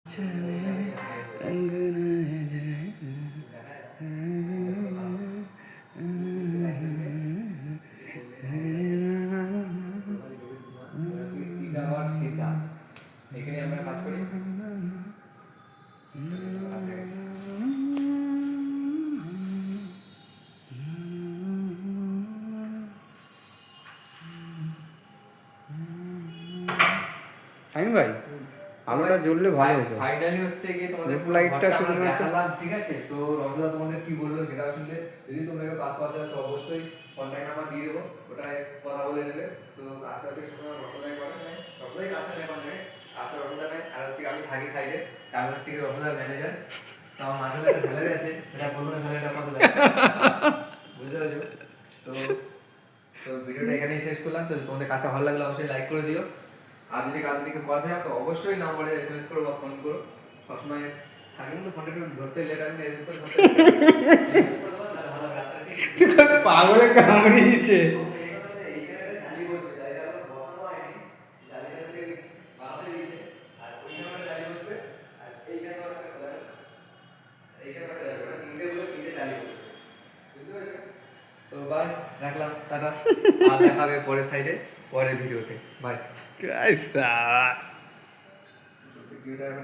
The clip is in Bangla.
रंग এখানে আমরা কাজ করি। আমি ভাই আলোটা জ্বললে ভালো হতো। ফাইনালি হচ্ছে কি তোমাদের লাইটটা শুধুমাত্র দেখালাম, ঠিক আছে? তো রসদা তোমাদের কি বললো সেটা শুনলে যদি তোমরা কাজ করতে হয় তো অবশ্যই কন্ট্যাক্ট নাম্বার দিয়ে দেবো, ওটায় কথা বলে নেবে। তো কাজ করতে সময় রসদাই করে নেয়, রসদাই কাজটা নেয় কন্ট্যাক্ট, কাজটা রসদা নেয়। আর হচ্ছে আমি থাকি সাইডে, আমি হচ্ছে কি রসদার ম্যানেজার। তো আমার মাঝে একটা স্যালারি আছে, সেটা বলবো না স্যালারিটা কত দেয়, বুঝতে পেরেছো? তো তো ভিডিওটা এখানেই শেষ করলাম। তো তোমাদের কাজটা ভালো লাগলে অবশ্যই লাইক করে দিও। আর যদি কাজ দিকে করাতে হয় তো অবশ্যই নাম্বারে এসএমএস করো বা ফোন করো। সবসময় থাকি কিন্তু ফোনটা একটু ধরতে লেট আমি এসএমএস করে ধরতে এসএমএস করে দেবো, তাহলে ভালো রাতটা ঠিক পাগলে কামড়িয়েছে। এইখানে একটা জালি বসবে, জালিটা আমার বসানো হয়নি, জালিটা হচ্ছে বানাতে দিয়েছে। আর ওইখানে একটা জালি বসবে, আর এইখানে একটা খোলা, এইখানে একটা জালি, মানে তিনটে বলে তিনটে জালি বসবে, বুঝতে পেরেছো? তো বাই, রাখলাম, টাটা। আর দেখা হবে পরের সাইডে, পরের ভিডিওতে। বাই। গাইস ভিডিওটা এখন